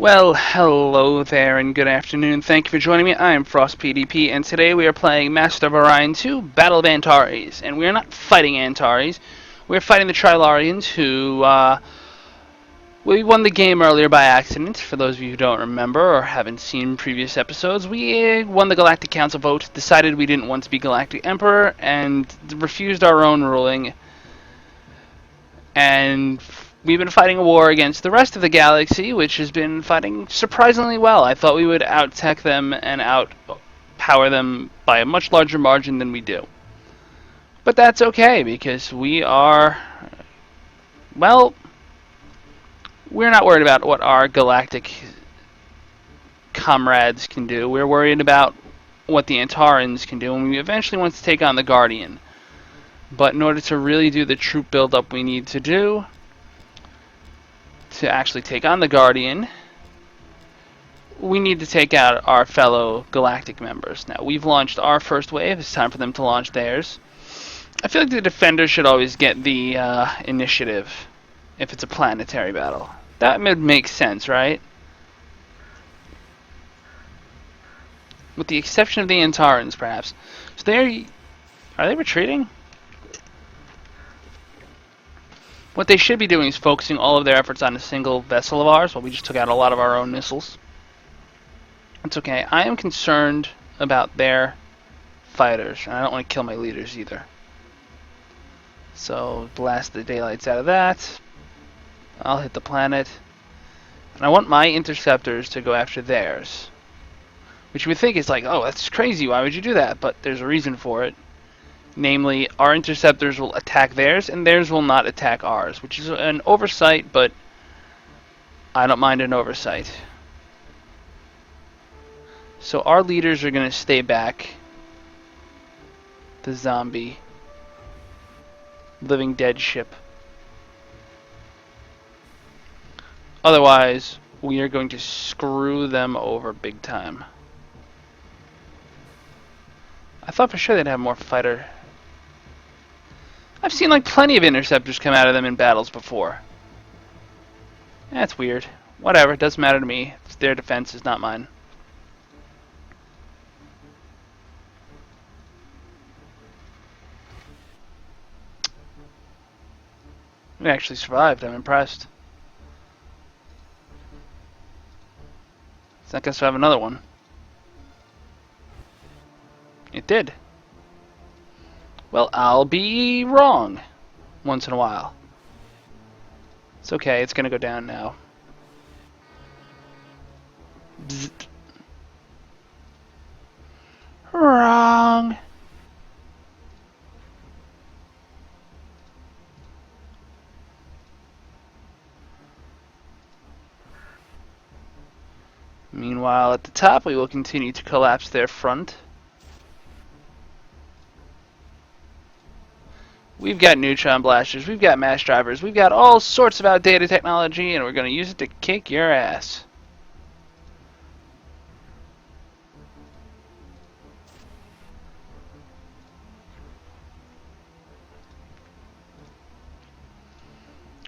Well, hello there and good afternoon. Thank you for joining me. I am Frost PDP, and today we are playing Master of Orion II, Battle of Antares. And we are not fighting Antares. We're fighting the Trilarians, who, we won the game earlier by accident. For those of you who don't remember or haven't seen previous episodes, we won the Galactic Council vote, decided we didn't want to be Galactic Emperor, and refused our own ruling. And we've been fighting a war against the rest of the galaxy, which has been fighting surprisingly well. I thought we would out-tech them and out-power them by a much larger margin than we do. But that's okay, because we are... well, we're not worried about what our galactic comrades can do. We're worried about what the Antarans can do, and we eventually want to take on the Guardian. But in order to really do the troop buildup we need to do to actually take on the Guardian, we need to take out our fellow galactic members. Now, we've launched our first wave. It's time for them to launch theirs. I feel like the defender should always get the initiative if it's a planetary battle. That would make sense, right? With the exception of the Antarans, perhaps. So are they retreating? What they should be doing is focusing all of their efforts on a single vessel of ours. Well, we just took out a lot of our own missiles. It's okay. I am concerned about their fighters, and I don't want to kill my leaders either. So, blast the daylights out of that. I'll hit the planet. And I want my interceptors to go after theirs. Which you would think is like, oh, that's crazy. Why would you do that? But there's a reason for it. Namely, our interceptors will attack theirs, and theirs will not attack ours, which is an oversight, but I don't mind an oversight. So our leaders are going to stay back. The zombie living dead ship. Otherwise, we are going to screw them over big time. I thought for sure they'd have more fighter. I've seen like plenty of interceptors come out of them in battles before. That's weird. Whatever, it doesn't matter to me. It's their defense, is not mine. We actually survived. I'm impressed. So I guess I have another one. It did. Well, I'll be wrong once in a while. It's okay, it's gonna go down now. Bzzzt. Wrong. Meanwhile, at the top, we will continue to collapse their front. We've got neutron blasters, we've got mass drivers, we've got all sorts of outdated technology, and we're going to use it to kick your ass.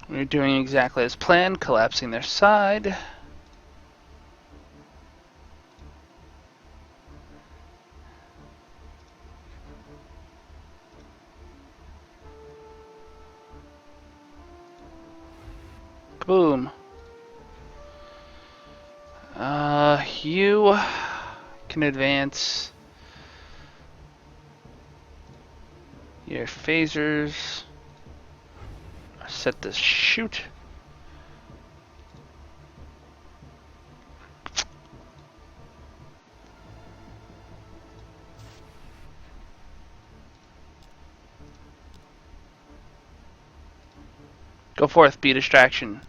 We're doing exactly as planned, collapsing their side. Boom. You can advance your phasers. Set to shoot. Go forth, be a distraction.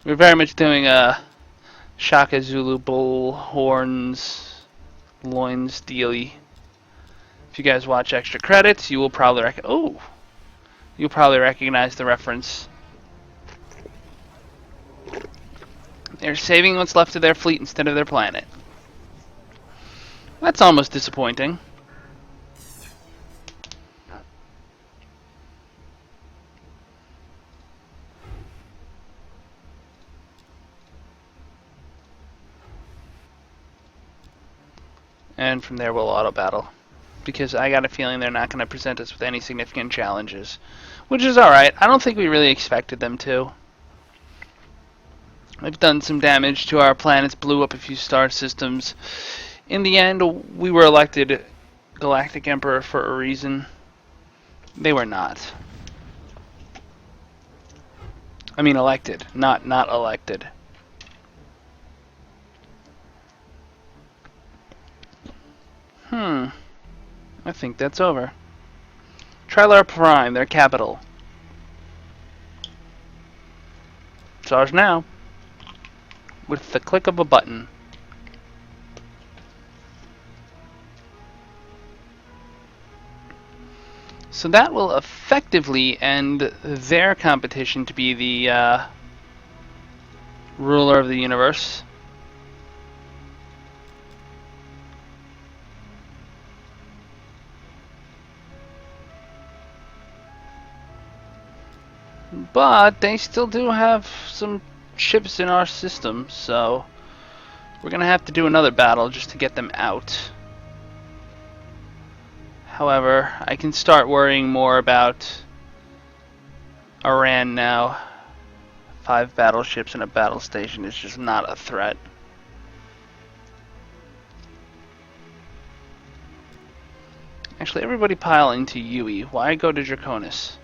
We're very much doing a Shaka Zulu bull horns loins dealy. If you guys watch Extra Credits, you will probably you'll probably recognize the reference. They're saving what's left of their fleet instead of their planet. That's almost disappointing. And from there we'll auto battle. Because I got a feeling they're not going to present us with any significant challenges. Which is alright. I don't think we really expected them to. They've done some damage to our planets, blew up a few star systems. In the end, we were elected Galactic Emperor for a reason. They were not. I mean elected, not elected. I think that's over. Triliarian Prime, their capital. It's ours now. With the click of a button. So that will effectively end their competition to be the ruler of the universe. But they still do have some ships in our system, so we're gonna have to do another battle just to get them out. However, I can start worrying more about Iran now. 5 battleships and a battle station is just not a threat. Actually, everybody pile into UE. Why go to Draconis?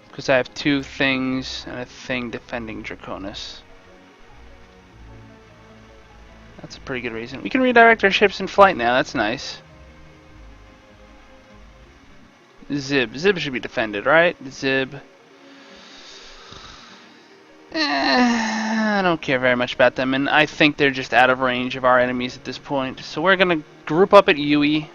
Because I have 2 things and a thing defending Draconis. That's a pretty good reason. We can redirect our ships in flight now. That's nice. Zib. Zib should be defended, right? Zib. I don't care very much about them, and I think they're just out of range of our enemies at this point. So we're going to group up at UE.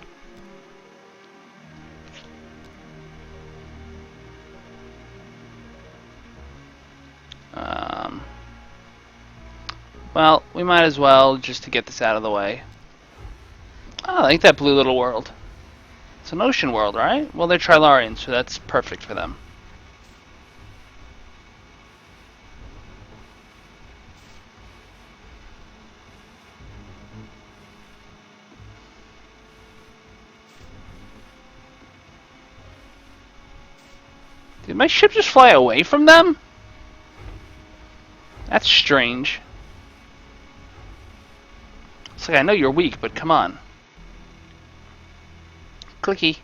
Well, we might as well just to get this out of the way. Oh, I like that blue little world. It's an ocean world, right? Well, they're Trilarians, so that's perfect for them. Did my ship just fly away from them? That's strange. It's like, I know you're weak, but come on. Clicky.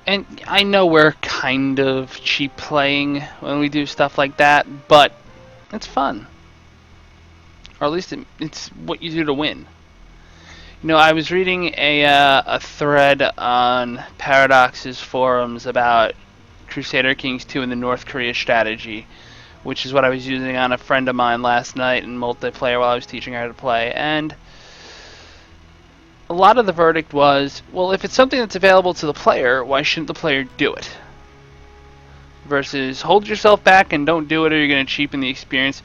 And I know we're kind of cheap playing when we do stuff like that, but it's fun. Or at least it's what you do to win. You know, I was reading a thread on Paradox's forums about Crusader Kings 2 and the North Korea strategy, which is what I was using on a friend of mine last night in multiplayer while I was teaching her how to play. And a lot of the verdict was, well, if it's something that's available to the player, why shouldn't the player do it? Versus hold yourself back and don't do it or you're going to cheapen the experience.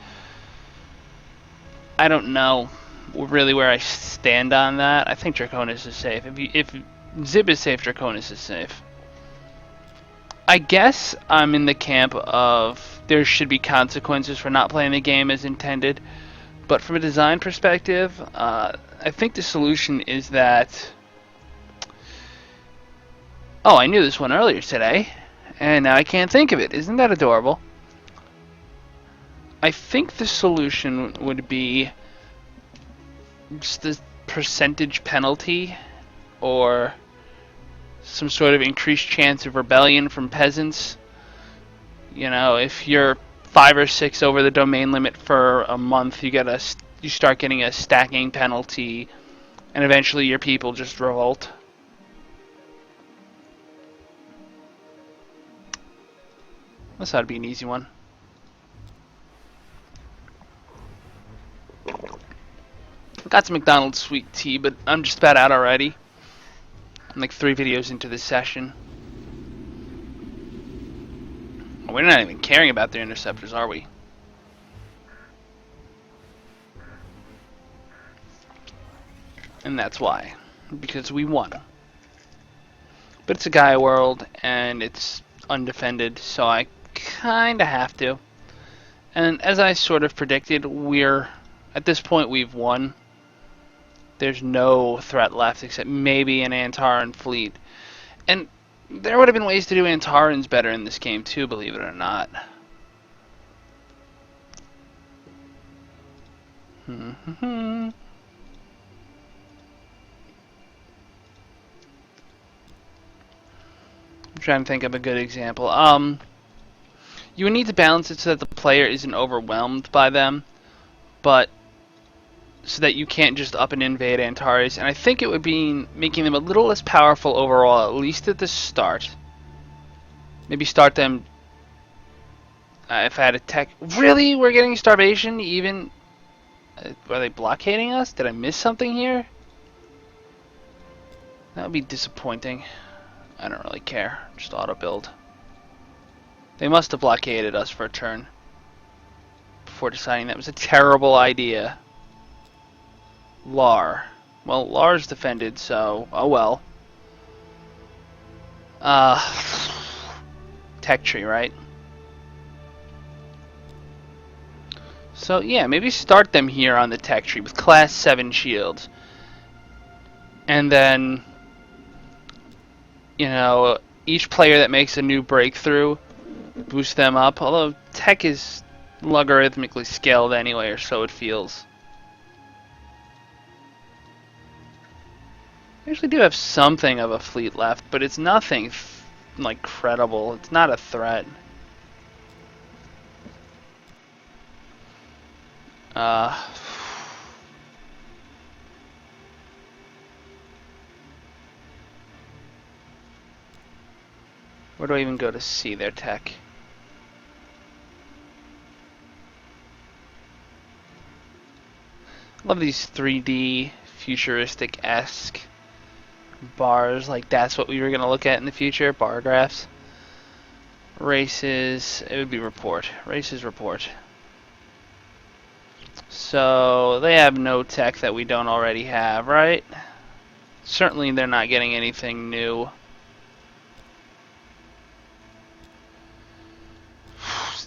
I don't know really where I stand on that. I think Draconis is safe. If Zib is safe, Draconis is safe. I guess I'm in the camp of there should be consequences for not playing the game as intended. But from a design perspective, I think the solution is that... Oh, I knew this one earlier today, and now I can't think of it. Isn't that adorable? I think the solution would be just a percentage penalty or some sort of increased chance of rebellion from peasants. You know, if you're 5 or 6 over the domain limit for a month, you start getting a stacking penalty, and eventually your people just revolt. This ought to be an easy one. Got some McDonald's sweet tea, but I'm just about out already. I'm like 3 videos into this session. We're not even caring about their interceptors, are we? And that's why. Because we won. But it's a Gaia world, and it's undefended, so I kinda have to. And as I sort of predicted, at this point we've won. There's no threat left except maybe an Antaran fleet. And there would have been ways to do Antarans better in this game too, believe it or not. I'm trying to think of a good example. You would need to balance it so that the player isn't overwhelmed by them, but so that you can't just up and invade Antares. And I think it would be making them a little less powerful overall, at least at the start. Maybe start them. If I had a tech, really, we're getting starvation even. Are they blockading us? Did I miss something here? That would be disappointing. I don't really care. Just auto build. They must have blockaded us for a turn before deciding that was a terrible idea. Lar. Well, Lar's defended, so oh well. Tech tree, right? So yeah, maybe start them here on the tech tree with class 7 shields. And then, you know, each player that makes a new breakthrough, boost them up. Although tech is logarithmically scaled anyway, or so it feels. I actually do have something of a fleet left, but it's nothing like credible. It's not a threat. Where do I even go to see their tech? Love these 3D futuristic-esque bars. Like that's what we were gonna look at in the future. Bar graphs. Races. It would be report. Races report. So they have no tech that we don't already have, right? Certainly they're not getting anything new.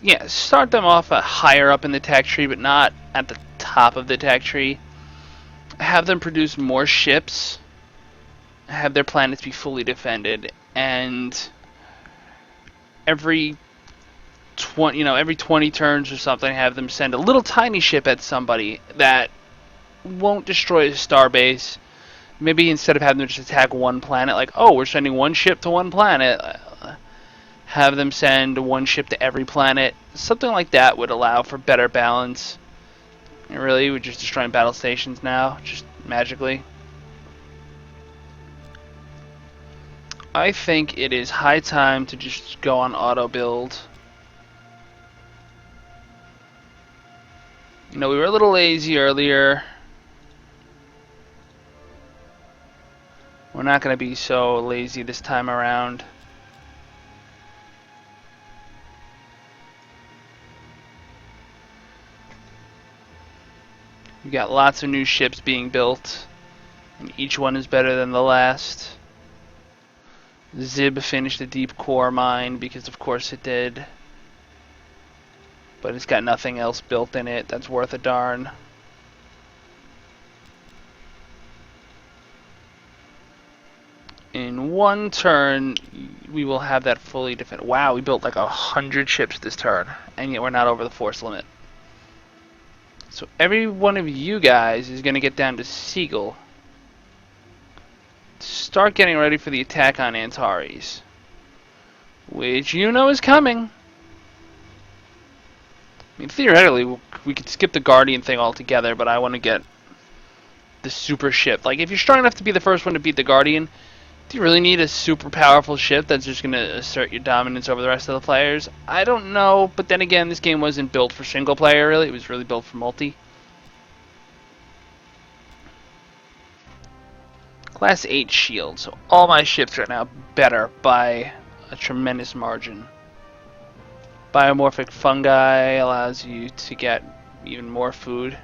Yeah, start them off higher up in the tech tree, but not at the top of the tech tree. Have them produce more ships. Have their planets be fully defended, and every 20 turns or something, have them send a little tiny ship at somebody that won't destroy a starbase. Maybe instead of having them just attack one planet, like, oh, we're sending one ship to one planet, have them send one ship to every planet. Something like that would allow for better balance. And really, we're just destroying battle stations now, just magically. I think it is high time to just go on auto build. You know, we were a little lazy earlier. We're not going to be so lazy this time around. We got lots of new ships being built, and each one is better than the last. Zib finished the deep core mine because of course it did. But it's got nothing else built in it that's worth a darn. In one turn, we will have that fully defended. Wow, we built like 100 ships this turn, and yet we're not over the force limit. So every one of you guys is going to get down to Seagull. Start getting ready for the attack on Antares, which you know is coming. I mean, theoretically, we could skip the Guardian thing altogether, but I want to get the super ship. Like, if you're strong enough to be the first one to beat the Guardian, do you really need a super powerful ship that's just going to assert your dominance over the rest of the players? I don't know, but then again, this game wasn't built for single player, really. It was really built for multi. Class 8 shield, so all my ships are now better by a tremendous margin. Biomorphic fungi allows you to get even more food.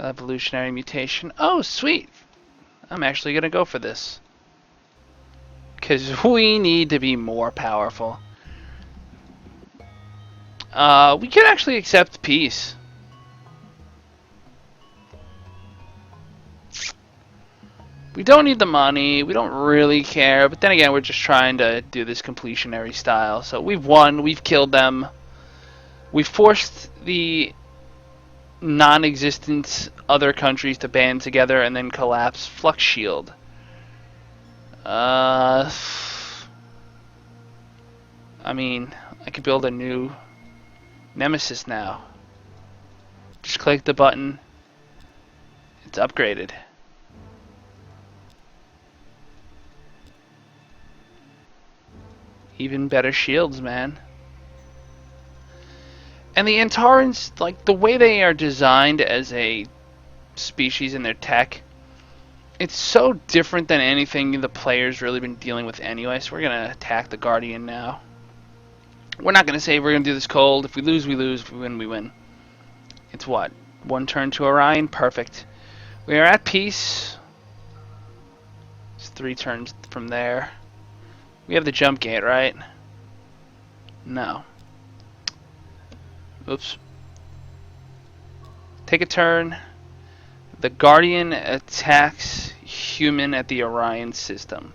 Evolutionary mutation. Oh, sweet! I'm actually going to go for this. Because we need to be more powerful. We could actually accept peace. We don't need the money. We don't really care. But then again, we're just trying to do this completionary style. So we've won. We've killed them. We forced the non-existent other countries to band together and then collapse Flux Shield. I mean, I could build a new Nemesis now. Just click the button. It's upgraded. Even better shields, man. And the Antarans, like, the way they are designed as a species in their tech, it's so different than anything the player's really been dealing with anyway, so we're going to attack the Guardian now. We're not going to say we're going to do this cold. If we lose, we lose. If we win, we win. It's what? 1 turn to Orion? Perfect. We are at peace. It's 3 turns from there. We have the jump gate, right? No. Oops. Take a turn. The Guardian attacks human at the Orion system.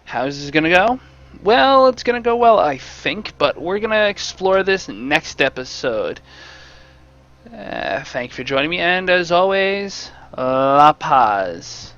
How's this gonna go? Well, it's gonna go well, I think, but we're gonna explore this next episode. Thank you for joining me, and as always, La Paz.